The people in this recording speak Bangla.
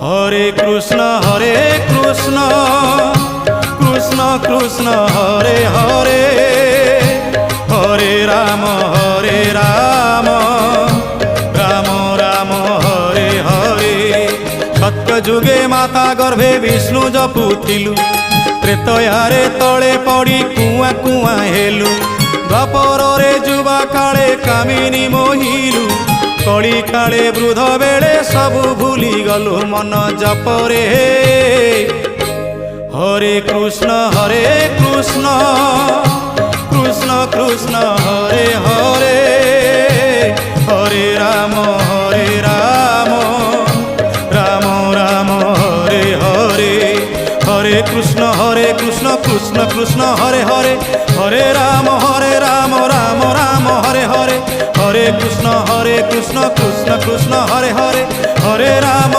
হরে কৃষ্ণ কৃষ্ণ কৃষ্ণ হরে হরে, হরে রাম রাম রাম হরে হরে। সত্য যুগে মাতা গর্ভে বিষ্ণু জপুথিলু, ত্রেতয়ারে তଳେ পড়ি কুয়া কুয়া হেলু। দ্বাপରରେ যুবা কাଳେ কামিনী মোহিলু, কଳି কাଳେ বৃদ্ধ বেড়ে সবু ভুলি গলু মন জপরে। হরে কৃষ্ণ কৃষ্ণ কৃষ্ণ হরে হরে, হরে রাম রাম রাম হরে হরে। হরে কৃষ্ণ কৃষ্ণ কৃষ্ণ হরে হরে, হরে রাম রাম রাম হরে হরে। হরে কৃষ্ণ কৃষ্ণ কৃষ্ণ হরে হরে, হরে রাম।